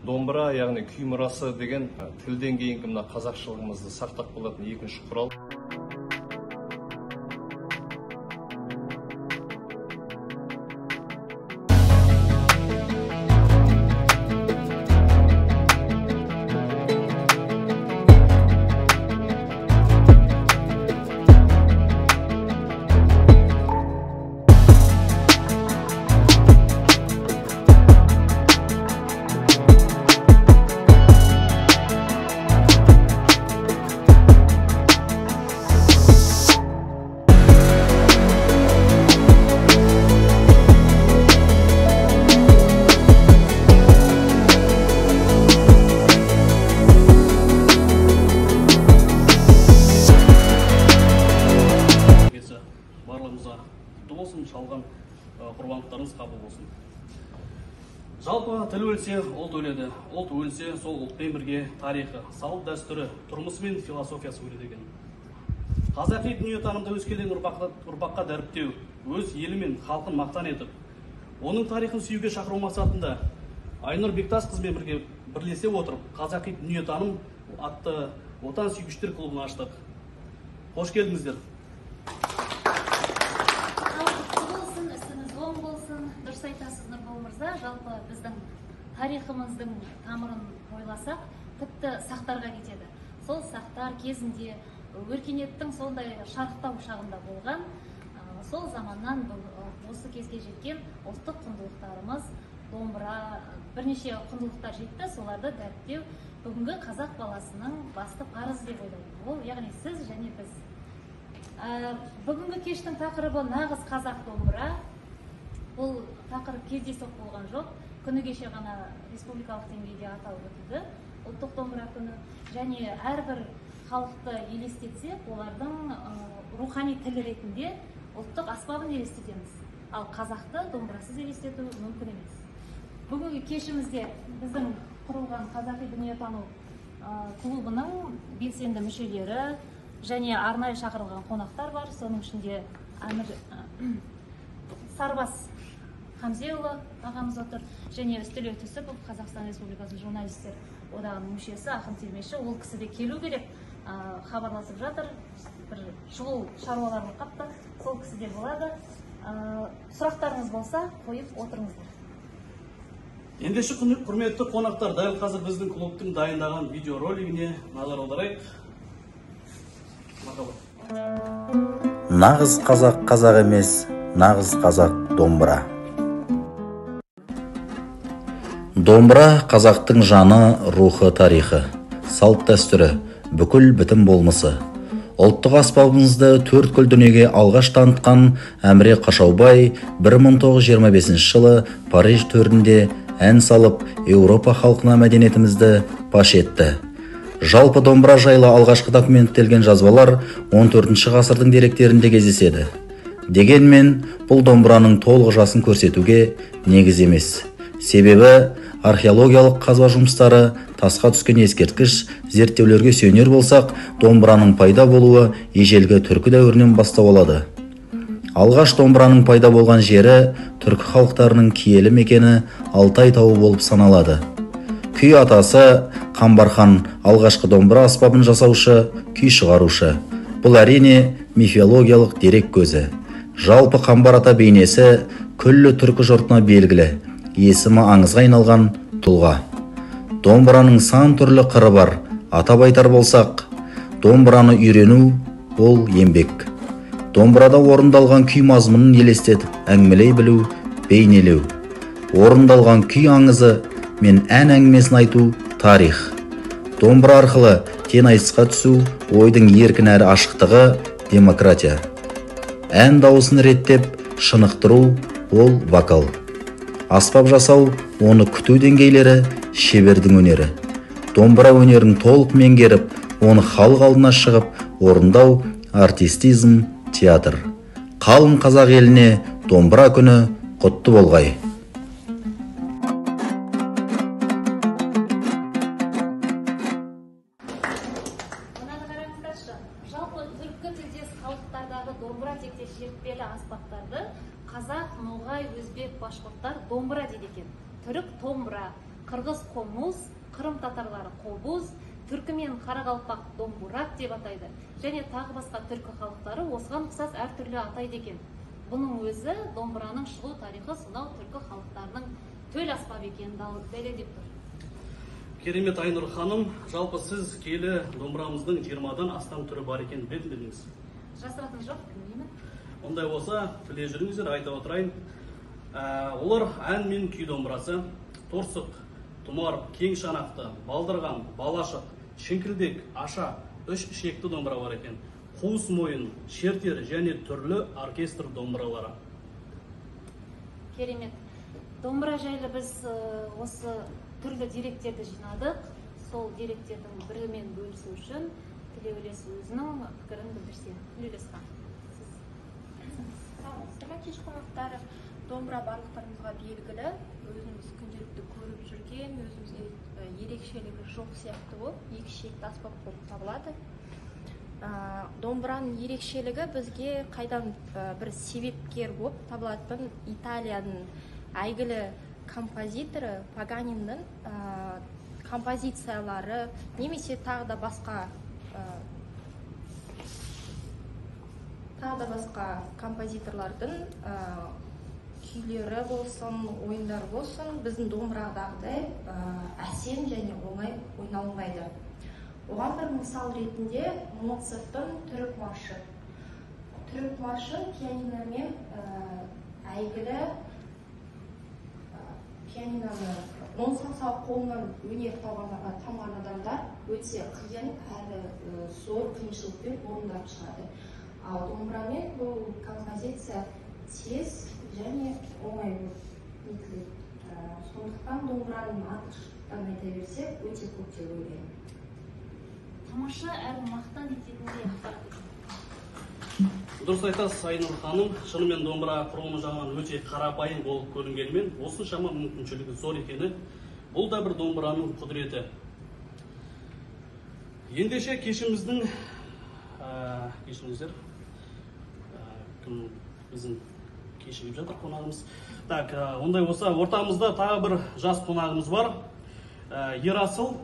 Домбыра, яғни күй мұрасы деген тілден кейінгі мына қазақшылығымызды сақтап қалатын екінші құрал. Шалған құрбандықтарыңыз қабыл болсын. Жалпы тіл өлсе, ұлт өледі. Ұлт өлсе, сол ұлтпен бірге тарихы, салт дәстүрі, тұрмысы мен философиясы өледі екен. Қазақи дүниетанымды өскелең ұрпаққа дәріптеу, өз елі мен халқын мақтан етіп, оның тарихын сүюге шақыру мақсатында Айнұр Бектасқызбен бірге бірлесе отырып, Қазақи дүниетаным атты отан сүйгіштер клубын аштық. Қош келдіңіздер. Дұрыс айтасыз, Нұрбол мырза. Жалпы біздің тарихымыздың тамырын ойласақ, тіпті сақтарға кетеді. Сол сақтар кезінде өркениеттің сондай шарықтау шағында болған, сол заманнан осы кезге жеткен ұлттық құндылықтарымыз, домбыра, бірнеше құндылықтар жетті, соларды дәріптеу бүгінгі қазақ баласының басты парызы деп ойлаймын. Ол яғни сіз және біз. Бүгінгі кештің тақырыбы нағыз қазақ домбыра. Бұл тақырып кездейсоқ болған жоқ. Күні кеше ғана республикалық деңгейде аталып өтілді ұлттық домбыра күні. Және әрбір халықты елестетсе, олардың рухани тілі ретінде ұлттық аспабын елестетеміз. Ал қазақты домбырасыз елестету мүмкін емес. Бүгінгі кешімізде біздің құрылған Қазақи дүниетану клубының белсенді мүшелері және арнайы шақырылған қонақтар бар. Соның ішінде Сарбас Хамзеұлы ағамыз отыр, және Үстілеу Түсіпов, Қазақстан Республикасының журналистер одағының мүшесі, ақын термеші. Ол кісі де келу керек, хабарласып жатыр, бір шұғыл шаруалар қапты, сол кісі де болады. Сұрақтарыңыз болса, қойып отырыңыздар. Ендеше құрметті қонақтар, дәл қазір біздің клубтың дайындаған видеоролигіне назар аударайық. Нағыз қазақ қазақ емес, нағыз қазақ домбыра. Домбыра қазақтың жаны, рухы, тарихы, салт дәстүрі, бүкіл бітім болмысы. Ұлттық аспабымызды төрткүл дүниеге алғаш танытқан Әміре Қашаубай 1925 жылы Париж төрінде ән салып, Еуропа халқына мәдениетімізді паш етті. Жалпы домбыра жайлы алғашқы документтелген жазбалар 14 ғасырдың деректерінде кездеседі. Дегенмен, бұл домбыраның толық жасын көрсетуге негіз емес. Себебі, археологиялық қазба жұмыстары, тасқа түскен ескерткіш зерттеулерге сүйенер болсақ, домбыраның пайда болуы ежелгі түркі дәуірінен бастау алады. Алғаш домбыраның пайда болған жері түркі халықтарының киелі мекені Алтай тауы болып саналады. Күй атасы Қамбархан алғашқы домбыра аспабын жасаушы, күй шығарушы. Бұл әрине мифологиялық дерек көзі. Жалпы Қамбар ата бейнесі күллі түркі жұртына белгілі, есімі аңызға айналған тұлға. Домбыраның сан түрлі қыры бар. Атап айтар болсақ, домбыраны үйрену ол еңбек. Домбырада орындалған күй мазмұнын елестетіп, әңгімелей білу, бейнелеу. Орындалған күй аңызы мен ән әңгімесін айту тарих. Домбыра арқылы тең айтысқа түсу, ойдың еркін әрі ашықтығы демократия. Ән дауысын реттеп, шынықтыру ол вокал. Аспап жасау, оны күту деңгейлері шебердің өнері. Домбыра өнерін толық меңгеріп, оны халық алдына шығып, орындау артистизм, театр. Қалың қазақ еліне домбыра күні құтты болғай. Жалпы түркі тілдес халықтардағы домбыра тектес шертпелі аспаптарды қазақ, ноғай, өзбек, башқұрттар домбыра дейді екен. Түрік домбыра, қырғыз комуз, қырым татарлары қобуз, түркі мен қарақалпақ домбурак деп атайды. Және тағы басқа түркі халықтары осыған ұқсас әртүрлі атайды екен. Бұның өзі домбыраның шығу тарихы сонау түркі халықтарының төл аспап екенін дәлелдеп тұр. Керемет Айнұр ханым, жалпы сіз келі домбырамыздың 20-дан астам түрі бар екен білдіңіз. Жасыратын жоқ, білмеймін. Ондай болса, біле жүріңіздер, айта отырайын. Олар ән мен күй домбырасы, торсық, тұмар, кең шанақты, балдырған, балашық, шіңкілдек, аша, 3 ішекті домбыра бар екен. Қуыс мойын, шертер және түрлі оркестр домбыралары. Керемет. Домбыра жайлы біз осы түрлі деректерді жинадық. Сол деректердің бірімен бөлісу үшін Тілеулес өзінің пікірін білдірсе. Тілеулес ханым. Саламатсыздар кеш қонақтары. Домбыра барлықтарымызға белгілі, өзіміз күнделікті көріп жүрген, өзімізге ерекшелігі жоқ сияқты ол, екі ішекті аспап болып табылады. Домбыраның ерекшелігі бізге қайдан бір себепкер болып табылатын Италияның әйгілі композиторы Паганиннің композициялары немесе тағы да басқа композиторлардың күйлері болсын, ойындар болсын, біздің домбырадағыдай әсем және оңай ойналмайды. Оған бір мысал ретінде Моцарттың түрік маршы. Түрік маршы пианиномен әйгілі пианиноны он саусақ қолынан өнер тамған адамдар өте қиын әрі зор қиыншылықпен орындап шығады. Ал домбырамен бұл композиция тез және оңай етіледі. Сондықтан домбыраның артықшылықтарын айта берсек, өте көп деп ойлаймын. Тамаша әрі мақтан ететіндей ақпарат. Дұрыс айтасыз Айнұр ханым, шынымен домбыра құрылымы жағынан өте қарапайым болып көрінгенімен, осыншама мүмкіншілігі зор екені, бұл да бір домбыраның құдіреті. Ендеше кешіміздің, кешіңіздер, кім біздің кешігіп жатыр қонағымыз. Так, ондай болса, ортамызда тағы бір жас қонағымыз бар. Ерасыл,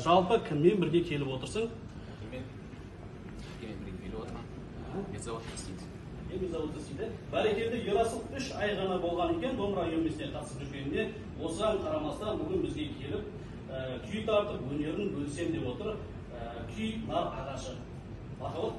жалпы кіммен бірге келіп отырсың? Мезауытты дейді. Бәрекелді Ерасыл 3 ай ғана болған екен домбыра үйірмесіне қатысып жүргеніне, осыған қарамастан бүгін бізге келіп, күй тартып, өнерін бөлісем деп отыр. Күй нар ағашы. Бақылып.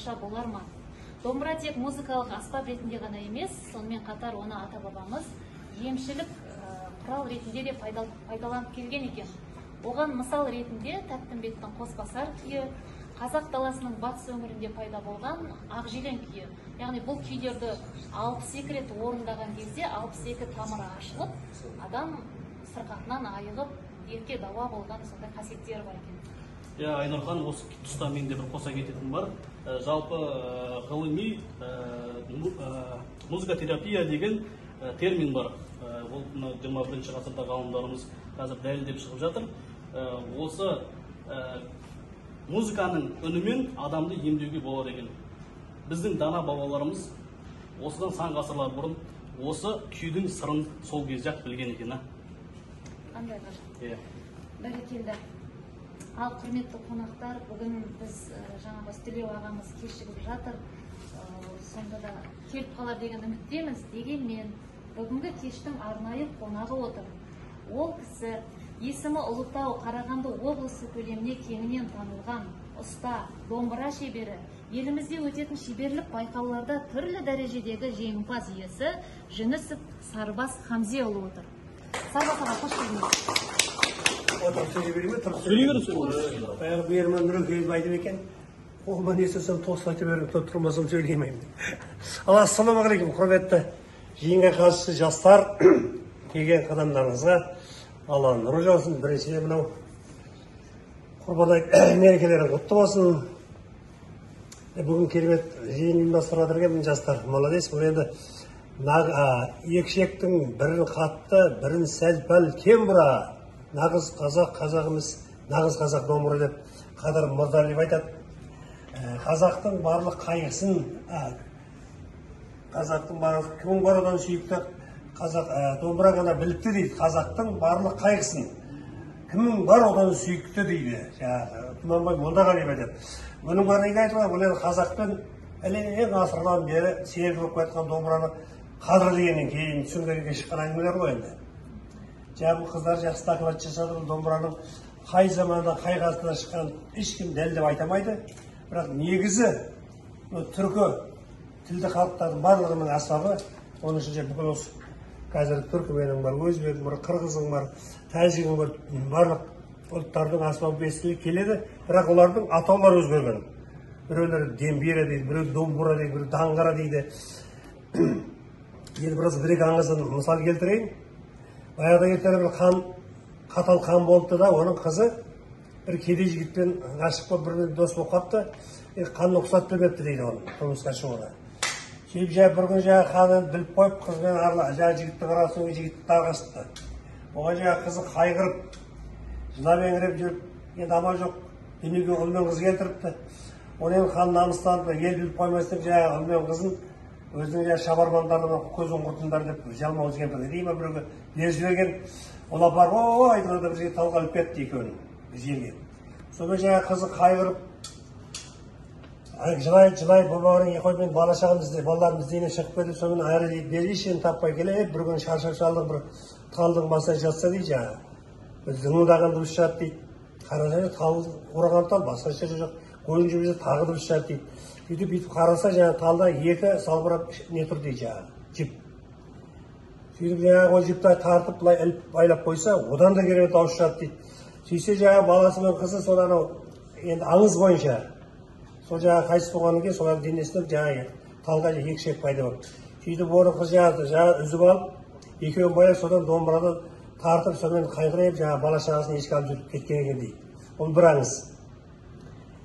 тамаша болар ма? Домбыра тек музыкалық аспап ретінде ғана емес, сонымен қатар оны ата-бабамыз емшілік құрал ретінде де пайдаланып келген екен. Оған мысал ретінде Тәттімбеттің Қосбасар күйі, қазақ даласының батыс өңірінде пайда болған Ақжелен күйі. Яғни бұл күйдерді 62 рет орындаған кезде 62 тамыры ашылып, адам сырқатынан айығып, дертке дауа болған сондай қасиеттері бар екен. Айнұр ханым, осы тұста мен де бір қоса кететін бар. Жалпы ғылыми музыкотерапия деген термин бар. Ол 21-ші ғасырда ғалымдарымыз қазір дәлелдеп шығып жатыр. Осы музыканың үнімен адамды емдеуге болады екен. біздің дана бабаларымыз осыдан сан ғасырлар бұрын осы күйдің сырын сол кезде ақ білген екен. Қандай ғажап. Иә. Бәрекелді. Ал құрметті қонақтар, бүгін біз жаңа Бастілеу ағамыз кешігіп жатыр. Сонда да келіп қалар деген үміттеміз. Дегенмен бүгінгі кештің арнайы қонағы отыр. Ол кісі есімі Ұлытау, Қарағанды облысы көлеміне кеңінен танылған ұста, домбыра шебері, елімізде өтетін шеберлік байқауларда түрлі дәрежедегі жеңімпаз иесі Жүнісов Сарбас Хамзеұлы отыр. Сарбас аға, қош келдіңіз. Баяғы бермен нұрекеев айтып екен, қолыма не сөзсем тосып айта берем, тұрмасам сөйлемеймін. Ассалаумағалейкум, құрметті жиынға қатысушы жастар, келген қадамдарыңызға Алла нұры жаусын. Біріншіден мынау құрбан айт мерекелері құтты болсын. Бүгін керемет жиын ұйымдастырып жатыр екен жастар, молодец. Бұл енді екі шектің бірін қатты, бірін сәл-пәл кем бұра. Нағыз қазақ, қазағымыз, нағыз қазақ домбыра деп Қадыр Мырзалиев айтады. Қазақтың барлық қайғысын, қазақтың барлық кім бар одан сүйікті, қазақ домбыра ғана білікті дейді. Қазақтың барлық қайғысын, кім бар одан сүйікті дейді. Тұманбай Молдағалиев айтады. Бұның бар неге айтуға, бұл енді қазақтың әлем ғасырдан бері серік болып кеткен домбыраны қадірлегеннен кейін түсінгенге шыққан әңгімелер ғой енді. Бұл қыздар жақсы доклад жасады, домбыраның қай заманда, қай ғасырда шыққан ешкім дәлдеп айтамайды. Бірақ негізі түркі тілді халықтардың барлығының аспабы, оның ішінде бүкіл осы қазір түркіменің бар, өзбегің бар, қырғызың бар, тәжігің бар, барлық ұлттардың аспабы естіліп келеді. Бірақ олардың атаулары өзгерген. Біреулері дембира дейді, біреу домбыра дейді, біреу даңғара дейді. Енді біраз бір-екі аңыздан мысал келтірейін. Баяғыда ертелі бір қатал қан болыпты да, оның қызы бір кедей жігітпен ғашық болып бірмен дос болып қапты. Қанын ұқсат білмепті дейді оны, тұрмысқа шығуына. Сөйтіп бір күн қанын біліп қойып, қызбен жігітті қарасың, жігітті тағы қашты. Оған қызы қайғырып, жылап еңіреп жүріп, енді амал жоқ, дүниеге ұл мен қыз келтіріпті. Оның хан намыстанып, ел біліп қоймастық, ұл мен қызын өзінің шабармандарынан көзін құртыңдар деп жалмауыз кемпірді дейме біреуге беріп жіберген. Ол апар, айтқанда бізге талғалып кетті екеуінің жерге. Сонымен қызы қайғырып, жылай бабаларың қоймен бала шағамыз балаларымыз дейіне шығып кетіп, сонымен әрі дейді, берейшен таппай келе, бір күн шаршап шалдың бір талдың басына жатса дейді, зыңылдаған дыбыс шығады дейді. Қараса тал ораған тал, басқа жері жоқ, қойын жүргізіп тағы дыбыс шығады дейді. Сөйтіп қараса талда екі салбырап не тұр дейді, жіп. Сөйтіп ол жіпті тартып былай іліп байлап қойса, одан да керемет дауыс шығады дейді. Сөйтсе баласы мен қызы сол енді аңыз бойынша сол қайтыс болғаннан кейін солардың денесінен талға екі шек пайда болды. Сөйтіп оны қыз үзіп алып, екеуін байлап содан домбырадан тартып, сонымен қайғырып бала шағасын еске алып жүріп кеткен екен дейді. Ол бір аңыз.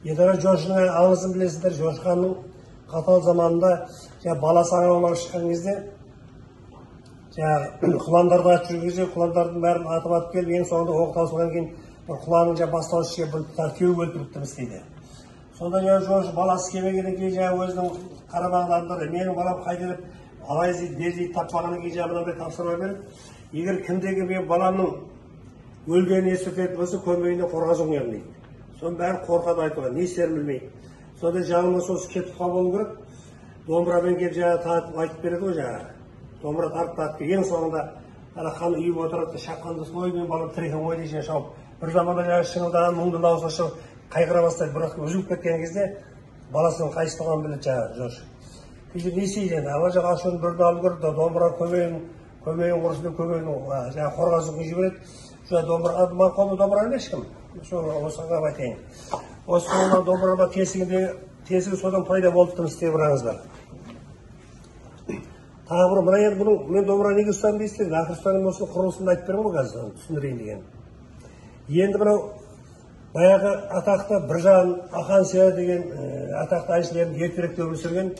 Енді Жошының аңызын білесіздер, Жошы ханның қатал заманында баласы аңаулап шыққан кезде құландарды атып жүрген кезде құландардың бәрін атып келіп, ең соңында оқ таусылған кейін бір құланның бастаушы теуіп өлтіріпті істейді. Сонда Жошы баласы келмегеннен кейін өзінің қарамағында адамдар менің балам қайда деп алай дейді, бер дейді таппағаннан кейін мынандай тапсырма беріп, егер кімдегі мен баламның өлгенін естіртетін болса, көмейіне қорғас оңғырын дейді. Соның бәрі қорқады айтуға, не істерін білмейді. Сонда жаныма сосы кетіп қалуы керек, домбырамен келіп тартып айтып береді ғой домбыра тартып ең соңында хан үйіп отырады, шапқанда ой мен балам тірі екен ғой дейшен шауып. Бір заманда шыңылдаған мұңды дауысына шығып қайғыра бастайды, бірақ үзіліп кеткен кезде баласының қайтыс болғанын біледі Жошы. Сөйтіп не істейді енді, ана жақ ашуын бірді алып көрді, домбыра көмейін құрысында көмейін қорғасын жібереді. Домбыра қолы домбыраны ешкім. Осыға айтайын. Осы қолынан домбырама тесігі содан пайда болды тым істей біраңыз бар. Тағы бір, мұна енді бұның мен домбыра неге ұстаймын дейсіздер, Ақырстанның осының құрылысында айтып беремін ғой қазір, түсіндірейін деген. Енді мынау баяғы атақты Біржан Ахансия деген атақты әншілердің ертеректе өмір сүрген,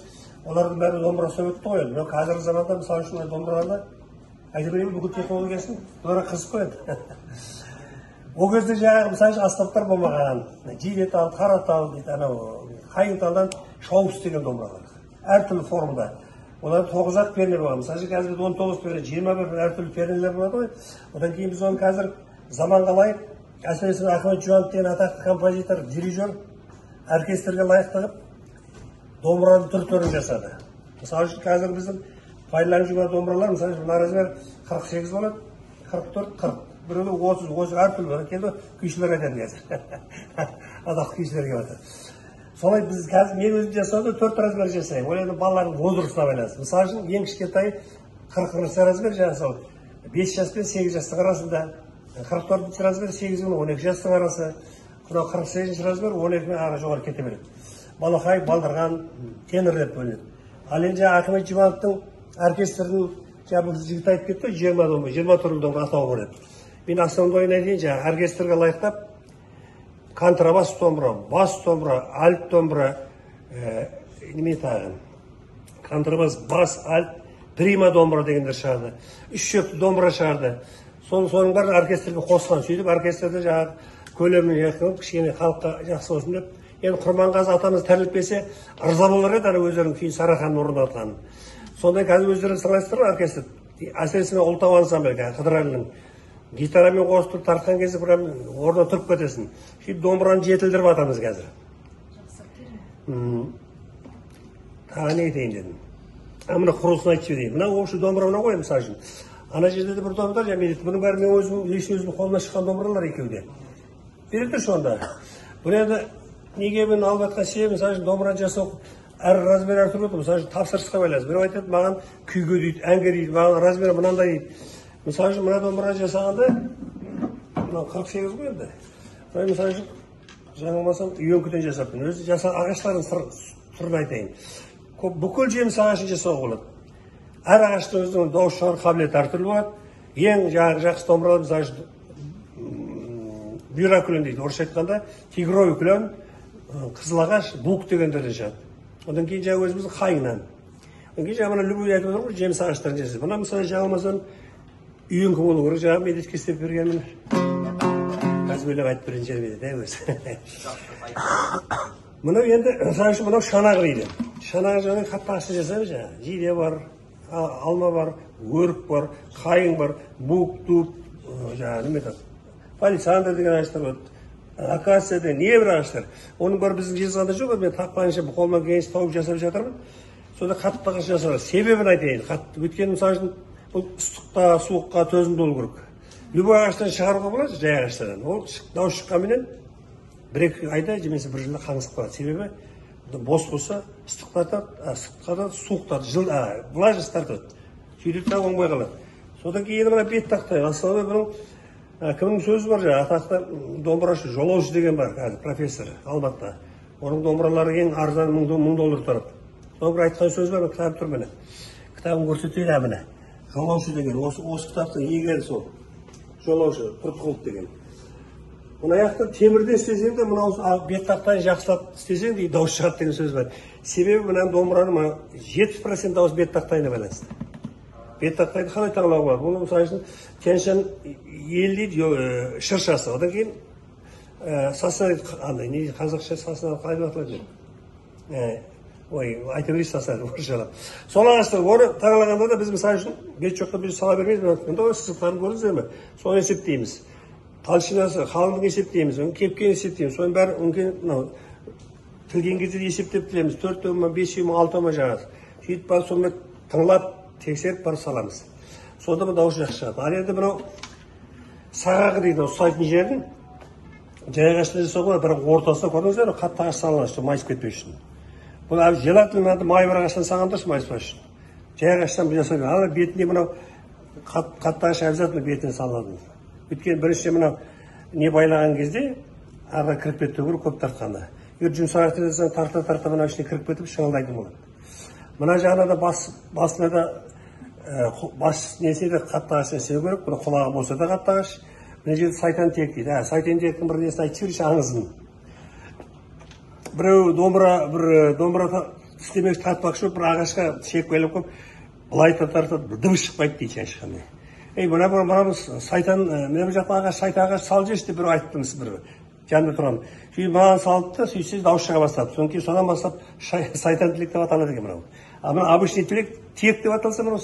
олардың бәрі домбыра ұстап өтті ғой енді. Қазіргі заманда мысалы үшін домбыраларда айта берейін бүкіл технологиясын, бұларға қызық қой енді. Ол кезде мысалы аспаптар болмаған, жидетал, қаратал дейді, қайыңталдан шауып істеген домбыралар. әртүрлі формада. Олар 9-ақ перне болған. Мысалы қазір 19 перне, 21 әртүрлі пернелер болады ғой. Одан кейін біз оны қазір заманға лайық, әсіресе Ахмет Жұбанов деген атақты композитор, дирижер, оркестрге лайық тығып, домбыраның түр-түрін жасады. Мысалы үшін қазір біздің пайдаланып жүрген домбыралар, мысалы үшін мына размер 48 болады, 44, 40. Біреуі 30 әртүрлі бар. Келді күйшілер айтады қазір. Атақты күйшілер келіп жатыр. Солай біз қазір мен өзім жасауда 4 размер жасаймын. Ол енді балалардың возрастына байланысты. Мысалы үшін ең кішкентай 40 размер жасау. 5 жас пен 8 жастың арасында, 44 размер 8 мен 12 жастың арасы, 48 размер 12 мен ары жоғары кете береді. Балақай, балдырған, тенор деп бөлінеді. Ал енді Ахмет Жұбановтың оркестрінің жаңағы жігіт айтып кетті, 20 түрлі домбыра атауы бар еді. Мен основной айтайын, жаңағы оркестрге лайықтап контрабас домбыра, бас домбыра, альт домбыра, неме тағы, контрабас, бас, альт, прима домбыра дегендер шығарды. 3 шөпті домбыра шығарды. Соның бәрін оркестрге қосқан. Сөйтіп оркестрді жаңағы көлемін жақын, кішкене халыққа жақсы болсын деп. Енді Құрманғазы атамыз тәрілтпесе, ырза болар еді, өздерінің күйін Сараханның орындатқанын. Сондай қазір өздерін сыңлайсыздар ма оркестр? Әсіресе ұлттық ансамбль, Қыдырәлінің гитарамен қосып тартқан кезде бір орнына тұрып кетесің. Сөйтіп домбыраны жетілдіріп атамыз қазір. Тағы не айтайын дедім. Мына құрылысын айтып жіберейін. Мына осы домбыра мына ғой, мысалы үшін. Ана жерде де бір домбыра, бұның бәрі мен өзім қолына шыққан домбыралар екеуде. Бере тұршы онда. Бұл енді неге мен алып жатқан себебі, мысалы үшін домбыраны жасау әр размер әртүрлі болады. Мысалы үшін тапсырысқа байланысты. Біреу айтады, маған күйге дейді, әнге дейді, маған размері мынандай дейді. Мысалы үшін мына домбыра жасағанда, мынау 48 ғой енді. Мысалы үшін жаңылмасам үйеңкіден жасаппын. Өзі ағаштардың сырын айтайын. Бүкіл жеміс ағашын жасауға болады. Әр ағаштың өзінің дауыс шығару қабілеті әртүрлі болады. Ең жақсы домбыралар мысалы үшін бұйра күлен дейді. Орысша айтқанда тигровый күлен, қызыл ағаш, бук дегендерден шығады. Одан кейін жаңа өзіміздің қайыңнан. Одан кейін жаңа мына любой айтып отыр ғой, жеміс ағаштарын жасайды. Мына мысалы жаңылмасам үйеңкі болу керек, жаңа мен де істеп бергенмін. Қазір ойлап айтып берген жермейді, дәй өзі. Мынау енді, мысалы үшін мынау шанақ дейді. Шанақ жаңа қатты ағашты жасаймыз жаңа. Жиде бар, алма бар, өрік бар, қайың бар, бук, туп, жаңа неме тап. Палисандр деген ағаштар бар. Акация деген небір ағаштар. Оның бар біздің жезқазғанда жоқ, мен тапқанша қолымнан келгенше тауып жасап жатырмын. Сонда қатты ағаш жасалады. Себебін айтайын. Өйткені мысалы үшін бұл ыстыққа, суыққа төзімді болу керек. Любой ағаштан шығаруға болады, жай ағаштардан. Ол дауыс шыққанменен 1-2 айда немесе 1 жылда қаңсып қалады. Себебі бос болса ыстықта суықтарды, влажность тартады. Сөйтіп та оңбай қалады. Содан кейін мына бет тақтай. Астанада бұның кімнің сөзі бар жаңа, атақты домбырашы, жолаушы деген бар қазір, профессор Алматыда. Оның домбыралары ең арзан $1000 тұрады. Соны бір айтқан сөз бар, кітап тұр міне. Кітабын көрсетейін әміне. Жолаушы деген, осы кітаптың егері сол. Жолаушы, Тұртқұлов деген. Мына аяқты темірден істесең де, мына бет тақтайын жақсылап істесең де дауыс шығады деген сөз бар. Себебі мына домбыраның 70% дауыс бет тақтайына байланысты. Бет тақтайды қалай таңлауға болады? Бұл мысалы үшін тянь-шань ел дейді, шыршасы. Одан кейін сасна дейді, қазақша сасна қалай аталады? Ой, айта берейін сасна орысшалап. Сол ағаштар оны таңлағанда да біз мысалы үшін бет жоқта біз сала бермейміз. Онда сызықтарын көрдіңіздер ме? Соны есептейміз. Талшинасы, қалыңдығын есептейміз, кепкен есептейміз. Соның бәрі тілген кезде есептеп тілеміз. 4 ма, 5 ма, 6 ма жағады. Сөйтіп бар сонымен тыңлап, тексеріп барып саламыз. Сонда бұл дауыс жақсы шығады. Ал енді мынау сағағы дейді, ұстайтын жердің жай ағашты жасауға, бірақ ортасына көрдіңіздер, қатты ағаш салынады, майысып кетпеу үшін. Бұл желательно май бір ағаштан салғандар майыспас үшін. Жай ағаштан жасау. Ал бетінде мынау қатты ағаш обязательно бетіне салынады. Өйткені бірінші мынау не байлаған кезде арға кіріп кетті көріп көп тартқанда. Егер жұмсақ ағашты жасаң тарта мына ішіне кіріп кетіп шыңылдайтын болады. Мына жағына да басына да бас несіне де қатты ағаш жасау керек. Бұны құлағы болса да қатты ағаш. Мына жерде сайтан тек дейді. Сайтан тектің бір несін айтып жіберші аңызын. Біреу домбыра істемек тартпақшы бір ағашқа шек байлап қойып, былай тартады, бір дыбыс шықпайды дейді ешқандай. Мына сайтан, мына жақта ағаш, сайта ағаш сал жешті бір айтыптыңыз бір. жанында тұрамын. Сөйтіп маған салды да, сөйтсе дауыс шыға бастады. Содан кейін содан бастап шайтан тілек деп аталады екен мынау. А мына обычный тілек тиек деп аталса, мынау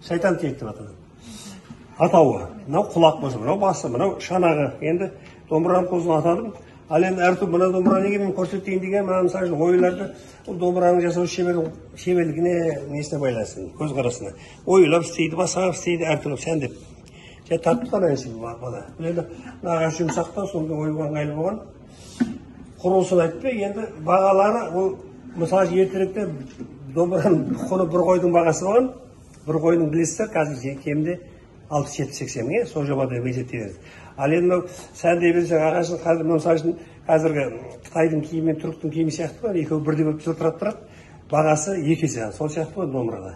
шайтан тиек деп аталады. Атауы. Мынау құлақ болса, мынау басы, мынау шанағы. Енді домбыраның қозын атадым. Ал енді әртүрлі мына домбыра неге мен көрсетейін деген, мына мысалы үшін ойларды домбыраның жасау шеберлігіне несіне байланысты, көзқарасына. Ойлап істейді, басқарып істейді, әртүрлі сәндеп. Және тартып қана әнші бала. Енді нағаш жұмсақтау, сонда ойға ыңғайлы болған. Құрылысын айтты, енді бағалары, ол мысалы ертеректе домбыраның құны бір қойдың бағасы болған. Бір қойдың білесіздер, қазір кемде 60-70-80-ге, сол жобада есептейді. Ал енді сәндей берсең, ағашын қазір, мысалы үшін қазіргі Қытайдың киімі мен түріктің киімі сияқты бар, екеуі бірдей болып жылтырап тұрады, бағасы екі есе. Сол сияқты ғой домбыраға.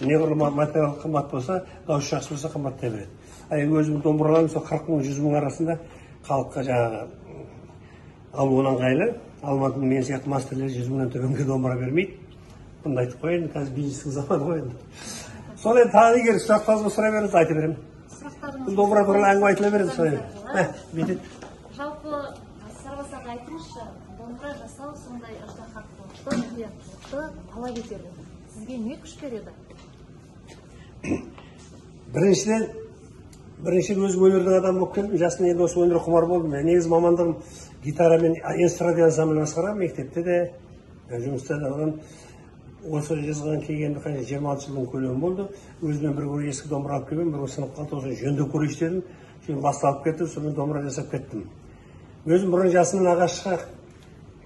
Неғұрлым материал қымбат болса, дауыс жақсы болса қымбаттай береді. Ал өзім домбыраларым сол 40 мың 100 мың арасында халыққа жаңағы алуынан ыңғайлы. Алматының мен сияқты мастерлер 100 мыңнан төменге домбыра бермейді. Бұнда айтып қояйын, қазір бизнестің заманы ғой енді. Сол енді тағы егер сұрақтарыңызды сұрай беріңіз, айта беремін. Бұл домбыра туралы әңгіме айтыла береді, сұрайын. Жалпы Сарбас аға айтыңызшы, домбыра жасау сондай ыждаһаттылықты, мұқияттылықты талап етеді. Сізге не күш береді? Біріншіден өзім өнердің адамы болып келдім, жасында енді осы өнер құмар болдым. Негізі мамандығым гитара мен эстрада ансамбль басқарамын, мектепте де, жұмыста да. Осы жазған келгенде 26 жылдың көлемі болды. Өзімен бір ескі домбыра алып келген, бір сынып қалды, осыны жөндеп көрейін дедім. Кейін басталып кетті, сонымен домбыра жасап кеттім. Өзім бұрын жасымнан ағашқа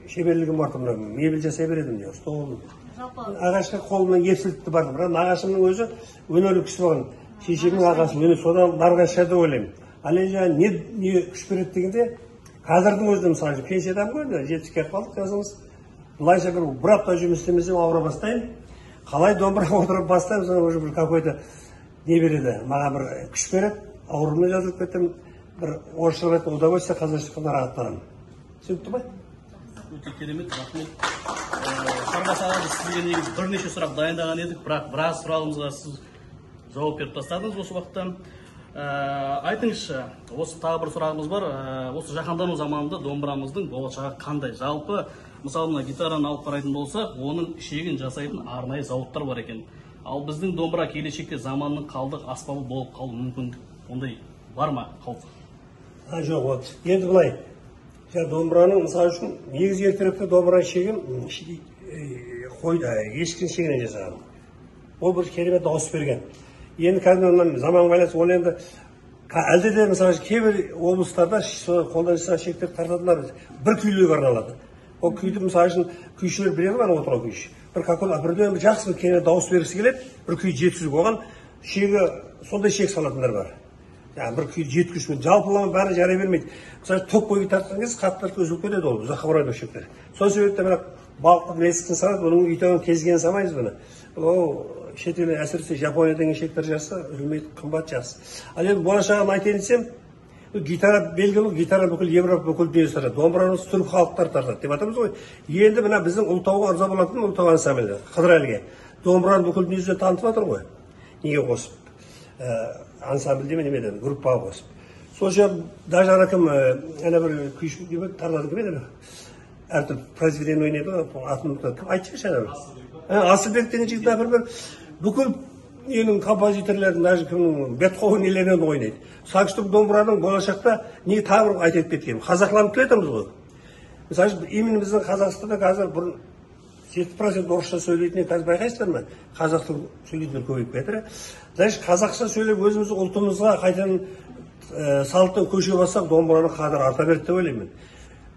шеберлігім бар тұр, мебель жасай бередім де, стол. Ағашқа қолымнан епсілікті барды, бірақ ағашымның өзі өнерлі кісі болған. Шешемнің ағасы өнер, содан барған шайды ойлаймын. Ал енді не күш береді дегенде, қазірдің өзінде мысалы пенсиядан көрді, 70-ке қалдық жасымыз. Былайша бір апта жұмыс істемесем ауыра бастаймын. Қалай домбыра отырып бастаймын, соны уже бір какой-то не береді, маған бір күш береді. Ауырыммен жазылып кеттім, бір орысша айтқан удовольствие, қазақша рахаттанамын. Түсінікті ме? Өте керемет, рахмет. Сарбас аға, сізге негізі бірнеше сұрақ дайындаған едік, бірақ біраз сұрағымызға сіз жауап беріп тастадыңыз осы уақытта. Айтыңызшы, осы тағы бір сұрағымыз бар. Осы жаһандану заманында домбырамыздың болашағы қандай? Жалпы, мысалы мына гитараны алып қарайтын болсақ, оның ішегін жасайтын арнайы зауыттар бар екен. Ал біздің домбыра келешекте заманның қалдық аспабы болып қалу мүмкін, ондай бар ма қауіп? Жоқ, енді былай. Домбыраның мысалы үшін негізгі ертеректе домбыра ішегін ешкінің ішегінен жасаған. Ол бір керемет дауыс берген. Енді қазір заман байланысты, ол енді әлде де мысалы кейбір облыстарда қолдан жасаған ішектер тартатындар бір күйлерге арналады. Ол күйді мысалы үшін күйшілер біледі ма, отырған күйші. Бірден жақсы бір керемет дауыс бергісі келеді, бір күй жеткізуге оған шегі сондай шек салатындар бар. Бір күйді жеткізумен жалпылама бәрі жарай бермейді. Мысалы топ бойы тартқан кез қаттарды үзіліп кетеді ол, ұзаққа барады өшектер. Сол себепті бірақ балықтың есіктің салады, оның үйтеуін кезген самайыз бұны. Ол шетелде әсіресе Жапониядан шектер жасы үзілмейді, қымбат жақсы. Ал енді болашағын айтайын десем, гитара белгілі, гитара бүкіл Европа, бүкіл дүние тартады, домбыраны түрік халықтар тартады деп атамыз ғой. Енді мына біздің Ұлытауға ырза болатын Ұлытау ансамблі, Қыдырәліге домбыраны бүкіл дүниеде танытып жатыр ғой. Неге қосып? Ансамбль деме немеден, группаға қосып. Сол жерде даже ана кім, ана бір күйші деме тартады кім еді? Әртүрлі произведение ойнайды, атын ұмытады. Айтшы ана. Асылбек деген жігіт бір бүкіл менің композиторлардың, даже кімнің Бетховен елерінен ойнайды. Сакстық домбыраның болашақта не тағы бір айтып кеткен. Қазақланып келетіміз ғой. Мысалы, именно біздің Қазақстанда қазір бұрын 70% орысша сөйлейтінен қазір байқайсыздар ма? Қазақтың сөйлейтіндер көбейіп кетір. Значит, қазақша сөйлеп өзіміздің ұлтымызға қайтадан салттан көше бассақ, домбыраның қадірі арта береді деп ойлаймын.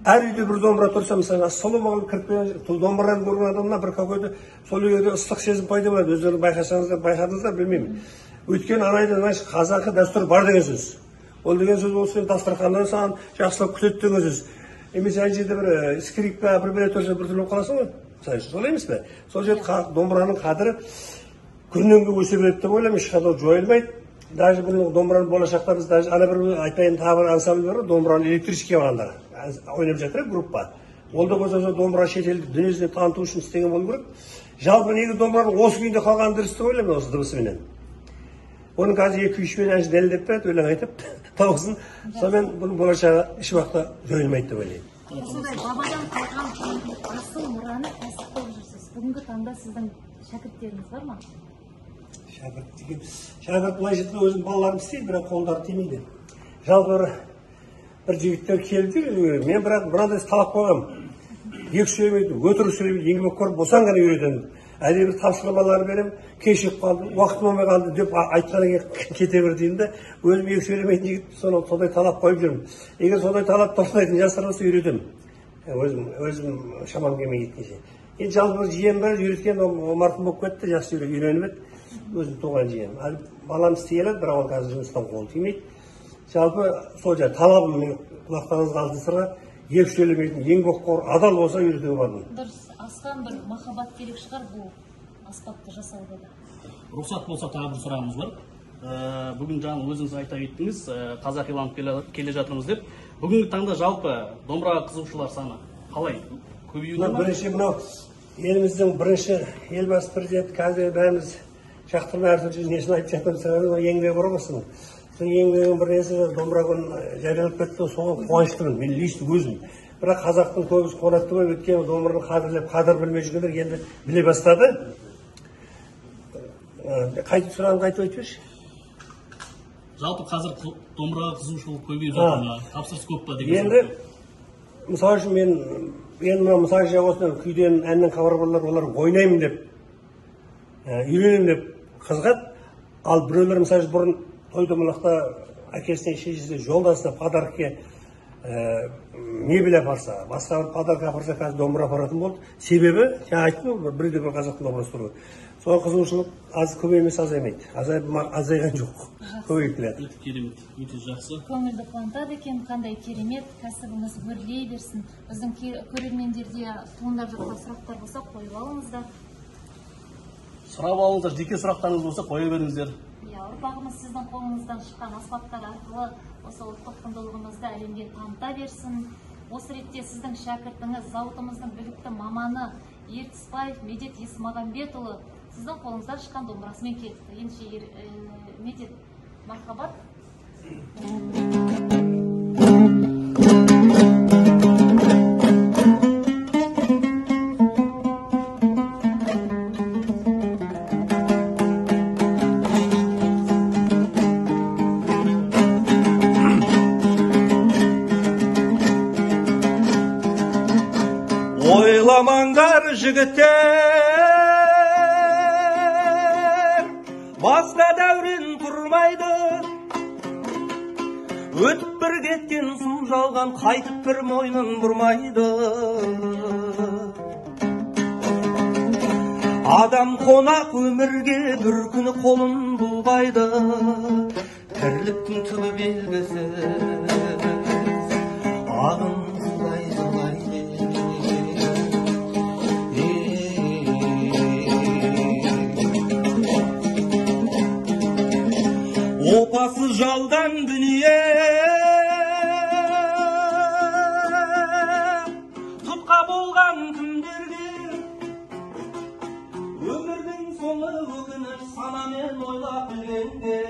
Әр үйде бір домбыра тұрса, мысалы, ассалаумағалейкум кіріп домбыраны көрген адамына бір какой-то сол үйде ыстық сезім пайда болады. Өздеріңіз байқасаңыздар, байқадыңыздар, білмеймін. Өйткені анайда қазақы дәстүр бар деген сөз. Ол деген сөз болса, дастарханнан саған жақсылап күтеді деген сөз. Емес ана жерде бір скрипка, бір тұрса бір түрлі қаласың ғой. Солай емес пе? Сол жерде домбыраның қадірі күннен күнге өсе береді деп ойлаймын, ешқандай жойылмайды. Даже бұл домбыраның болашақта біз даже ана бір айтайын тағы бір ансамбль бар, домбыраны электрический алғандар ойнап жатыр группа. Ол да болса домбыра шетелдік дүниесіне таныту үшін істеген болу керек. Жалпы негізі домбыраның осы күйінде қалғаны дұрыс деп ойлаймын осы дыбысыменен. Оның қазір 2-3 мен әнші дәлелдеп береді, өлең айтып, тауысын. Сонымен бұның болашағы еш уақытта жойылмайды деп ойлаймын. Осындай бабадан қалған асыл мұраны кәсіп қылып жүрсіз. Бүгінгі таңда сіздің шәкірттеріңіз бар ма? Шәкірт былай жерде өзім балаларым істейді, бірақ қолдары тимейді. Жалпы бір жігіттер келді, мен бірақ мынандай талап қойғам. Екі сөйлемейді, өтірік сөйлемейді, еңбек көріп болсаң ғана үйретемін. Әлі бір тапсырмалар берем, кешігіп қалды, уақыт болмай қалды деп айтқаннан кейін кете бер деймін де, өзім екі сөйлемейтін жігіт сондай талап қойып жүрмін. Егер сондай талап тоқтайтын жастар болса үйретемін. Өзім шамам келмей кеткенше. Енді жалпы жием бар, үйреткен марқұм болып кетті, жақсы үйреніп еді. Өзім туған жием. Балам істей алады, бірақ ол қазір жұмыстан қолы тимейді. Жалпы сол талабым құлақтарыңызға алтын сырға, екі сөйлемейтін, еңбекқор, адал болса үйретуге бардым. Дұрыс, асқан бір махаббат керек шығар бұл аспапты жасауға да. Рұқсат болса тағы бір сұрағымыз бар. Бүгін жаңа өзіңіз айта кеттіңіз, қазақиланып келе жатырмыз деп. Бүгінгі таңда жалпы домбыраға қызығушылар саны қалай? Көбеюде ме? Бірінші мынау еліміздің бірінші елбасы президенті қазір бәріміз шақтырмай әртүрлі несін айтып жатырмыз, еңбегі бар болсын. Сол еңбегінің бір несі домбыра күнін жариялап кетті, соған қуаныштымын, мен лично өзім. Бірақ қазақтың көбісі қонақты болып өткен домбыраны қадірлеп, қадір білмей жүргендер енді біле бастады. Қайтып сұрағанды қайтып айтып берші. Жалпы қазір домбыраға қызығушылық көбейіп жатыр ма? Тапсырыс көп па деген. Енді мысалы үшін мен мысалы осыдан күйден әннен хабар болар, олар ойнаймын деп, үйренемін деп қызығады. Ал біреулер мысалы бұрын той домалақта әкесіне шешесіне жолдасына подаркке мебель апарса, басқа бір подарок апарса қазір домбыра апаратын болды. Себебі, жаңа айттым ғой, бірде бір қазақтың домбырасы тұр. Соған қызығушылық аз көбеймес азаймайды. Азайған жоқ, көбейіп келеді. Керемет, өте жақсы. Көңілді қуантады екен, қандай керемет, кәсібіңіз өрлей берсін. Біздің көрермендерде туындап жатқан сұрақтар болса қойып алыңыздар. Сұрап алыңыздар, жеке сұрақтарыңыз болса қоя беріңіздер. Ұрпағымыз сіздің қолыңыздан шыққан аспаптар арқылы осы ұлттық құндылығымызды әлемге таныта берсін. Осы ретте сіздің шәкіртіңіз, зауытымыздың білікті маманы Ертісбаев Медет Есмағамбетұлы сіздің қолыңыздан шыққан домбырасымен келді. Ендеше Медет, мархабат. Ойламаңдар жігіттер, басқа дәурен тұрмайды. Өтіп бір кеткен сұм жалған, қайтып бір мойнын бұрмайды. Адам қонақ өмірге бір күні қолын бұлғайды. Тірліктің түбі белгісіз, ағын опасыз жалдан дүние тұтқа болған күндерде өмірдің соңы өкініш санамен ойлап білгенде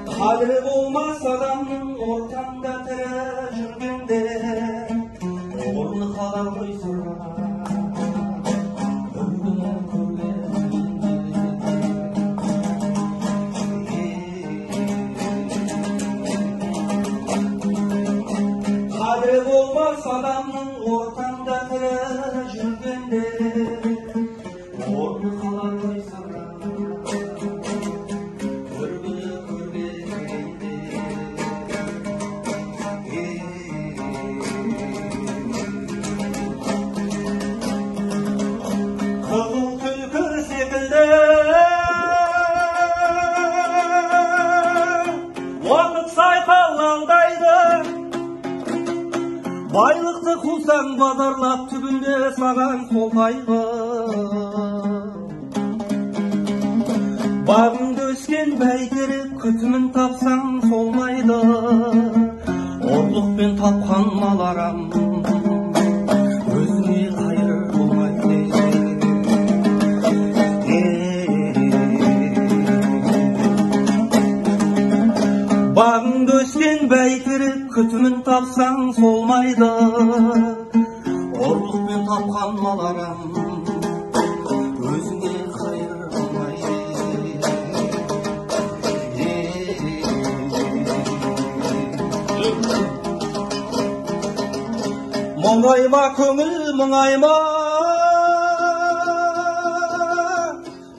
қадірі болмас адамның ортаңда тірі жүргенде орны қалар ойсыра адамның ортаңда тірі жүргенде орны қалар ойсыра бір күні көргенде қызыл түлкі секілді уақыт сайқал алдайды. Байлықты қусаң базарлап түбінде саған сол қайғы. Бағыңды өскен бәйтерек күтімін тапсаң солмайды. Орлықпен тапқан мал арам өзіңе қайыр болмайды. мұңайма көңіл мұңайма,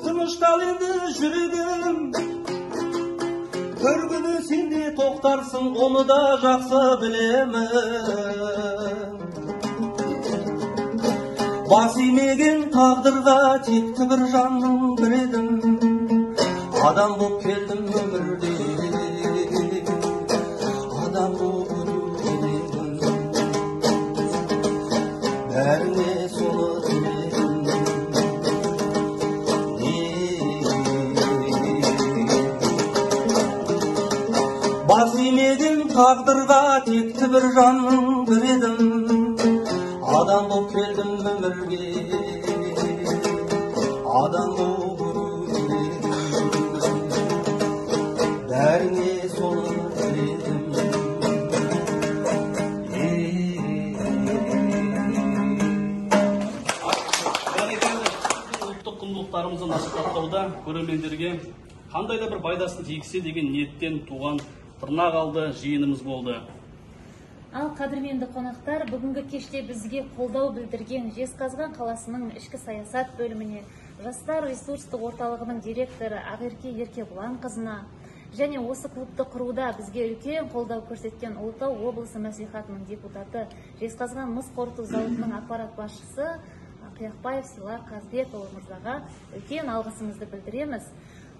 тыныштал енді жүрегім. Бір күні сен де тоқтарсың, оны да жақсы білемін. Бас имеген тағдырға текті бір жанның бір едім. Адам боп келдім өмірде, адам боп өтудем. Бәріне соны тіледім. Бас имеген тағдырға текті бір жанның бір едім. Адам боп келдім өмірге, адам боп өтудем. Бәріне соны тіледім. Ұлттық құндылықтарымызды насихаттауда көрермендерге қандай да бір пайдасын тигізсе деген ниеттен туған тырнақ алды жиынымыз болды. Ал қадірменді қонақтар, бүгінгі кеште бізге қолдау білдірген Жезқазған қаласының ішкі саясат бөліміне, жастар ресурстық орталығының директоры Ақерке Еркебұланқызына және осы клубты құруда бізге үлкен қолдау көрсеткен Ұлытау облысы мәслихатының депутаты, Жезқазған мыс қорыту зауытының аппарат басшысы Қияқбаев Силар Қазбекұлы мырзаға үлкен алғысымызды білдіреміз.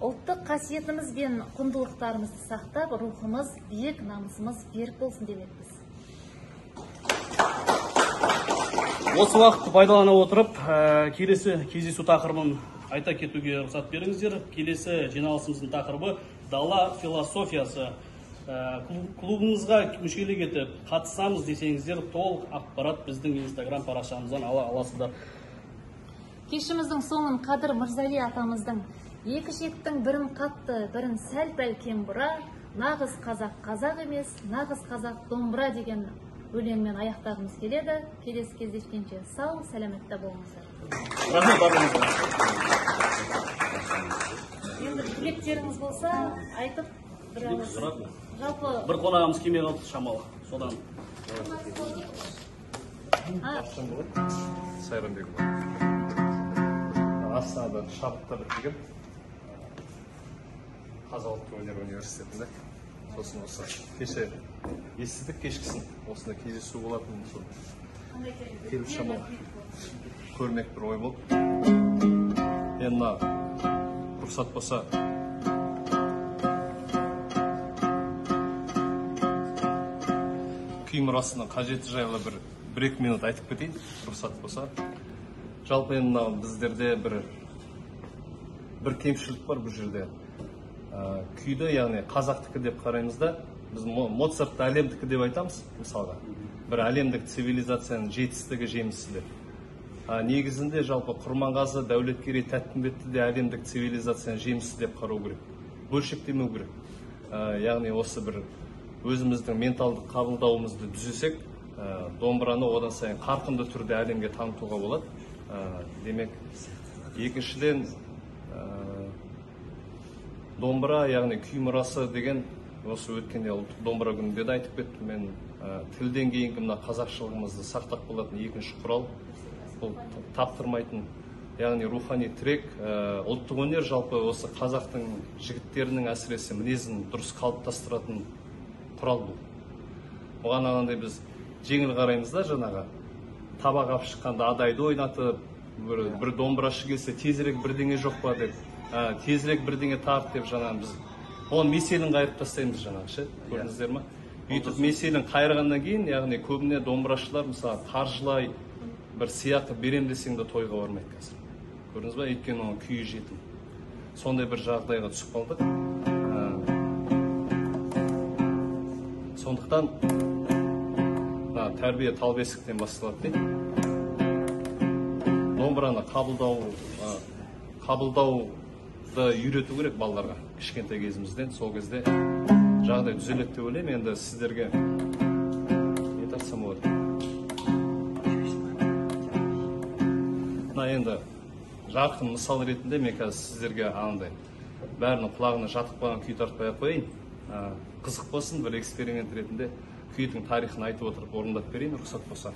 Ұлттық қасиетіміз бен құндылықтарымызды сақтап, рухымыз биік, намысымыз берік болсын демекпіз. Осы уақытты пайдалана отырып, келесі кездесу тақырыбын айта кетуге рұқсат беріңіздер. Келесі жиналысымыздың тақырыбы дала философиясы. Клубымызға мүшелік етіп қатысамыз десеңіздер, толық ақпарат біздің Инстаграм парақшамыздан ала аласыздар. Кешіміздің соңын Қадыр Мырзали атамыздың екі шектің бірін қатты, бірін сәл-пәл кем бұра, нағыз қазақ қазақ емес, нағыз қазақ домбыра деген өлеңмен аяқтағымыз келеді. Келесі кездескенше сау, сәлеметте болыңыздар. Рахмет барлығыңызға. Енді тілектеріңіз болса, айтып бір ауыз. Жалпы бір қонағымыз келмей қалды шамалы. Содан Сайранбек Астанадан шабыттар деген Қазақ ұлттық өнер университетінде. Сосын осы кеше естідік, кешкісін осында кездесу болатын, келіп шамалы көрмек бір ой болды. Енді рұқсат болса күй мұрасының қажеті жайлы бір-екі минут айтып кетейін, рұқсат болса. Жалпы енді біздерде бір кемшілік бар бұл жерде. Күйді, яғни қазақтікі деп қараймыз да, біз Моцартты әлемдікі деп айтамыз, мысалға. Бір әлемдік цивилизацияның жетістігі, жемісі деп. Негізінде жалпы Құрманғазы, Дәулеткерей, Тәттімбетті де әлемдік цивилизацияның жемісі деп қарау керек. Бөлшектемеу керек. Яғни осы бір өзіміздің менталдық қабылдауымызды түзесек, домбыраны одан сайын қарқынды түрде әлемге танытуға болады. Демек, екіншіден домбыра, яғни күй мұрасы деген, осы өткенде ұлттық домбыра күнінде де айтып кеттім мен, тілден кейінгі мына қазақшылығымызды сақтап болатын екінші құрал, бұл таптырмайтын, яғни рухани тірек, ұлттық өнер жалпы осы қазақтың жігіттерінің әсіресе мінезін дұрыс қалыптастыратын құрал бұл. Оған ағандай біз жеңіл қараймыз да, жаңағы табақ алып шыққанда адайды ойнатып, бір домбырашы келсе тезірек бірдеңе жоқ па деп, тезірек бірдеңе тарт деп жаңағы біз оның меселін қайырып тастаймыз жаңағы ше, көрдіңіздер ма? Үйтіп меселін қайырғаннан кейін, яғни көбіне домбырашылар мысалы қаржылай бір сыйақы берем десең де тойға бармайды қазір. Көрдіңіз ба? Өйткені оның күйі жетім. Сондай бір жағдайға түсіп қалдық. Сондықтан тәрбие тал бесіктен басталады дейді. Домбыраны қабылдауды үйрету керек балаларға кішкентай кезімізден. Сол кезде жағдай түзеледі деп ойлаймын. Енді сіздерге не тартсам болады. Енді жарқын мысал ретінде мен қазір сіздерге анандай бәрінің құлағына жатып қалған күй тартпай ақ қояйын. Қызық болсын, бір эксперимент ретінде күйдің тарихын айтып отырып орындап берейін, рұқсат болса.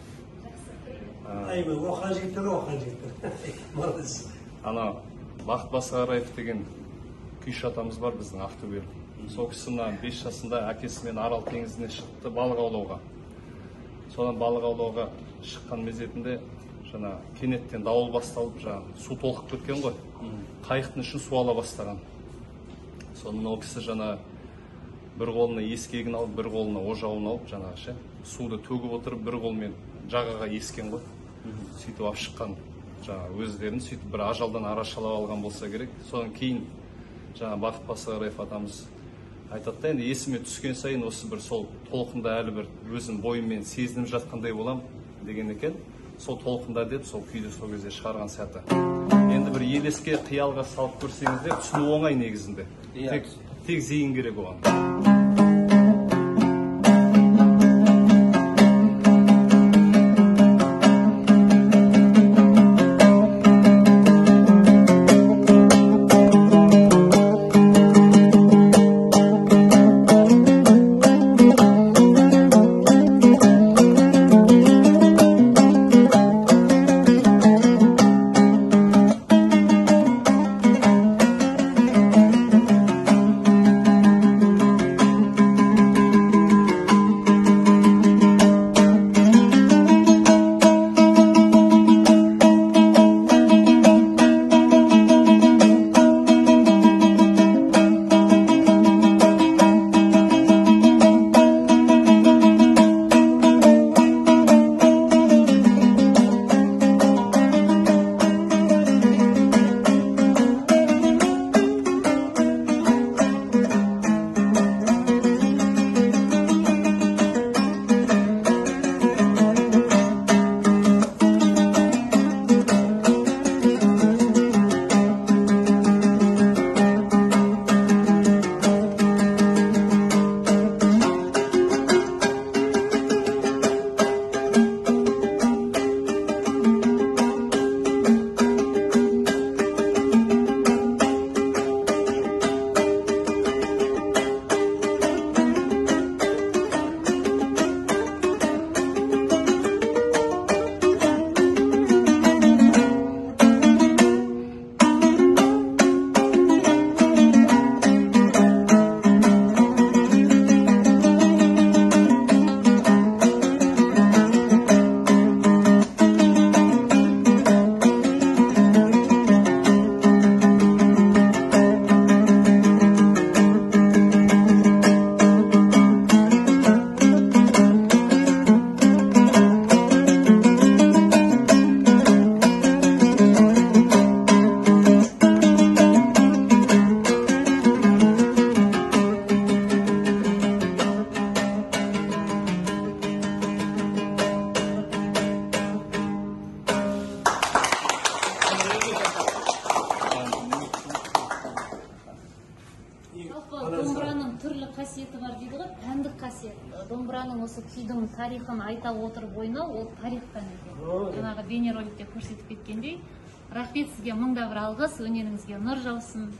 Оқыған жігіттер, оқыған жігіттер. Молодец. Ана Бақыт Басқараев деген күйші атамыз бар біздің Ақтөбелік. Сол кісі 5 жасында әкесімен Арал теңізіне шықты балық аулауға. Содан балық аулауға шыққан мезетінде жаңа кенеттен дауыл басталып, жаңа су толқып кеткен ғой. Қайықтың ішін су ала бастаған. Содан ол кісі жаңа бір қолына ескегін алып, бір қолына ожауын алып, жаңағы суды төгіп отырып, бір қолмен жағаға ескен ғой. Сөйтіп алып шыққан. Жаңа өздерін сөйтіп бір ажалдан арашалап алған болса керек. Содан кейін жаңа Бақыт Басқараев атамыз айтады да, енді есіме түскен сайын осы бір сол толқында әлі бір өзім бойыммен сезініп жатқандай болам деген екен. Сол толқында деп сол күйді сол кезде шығарған сәті. Енді бір елеске қиялға салып көрсеңіздер, түсіну оңай негізінде. Тек зейін керек оған. Домбыраның түрлі қасиеті бар дейді ғой, пәндік қасиет. Домбыраның осы күйдің тарихын айта отырып ойнау, ол тарихтан екен. Жаңағы бейнероликте көрсетіп кеткендей. Рахмет сізге, мыңда бір алғыс, өнеріңізге нұр жаусын.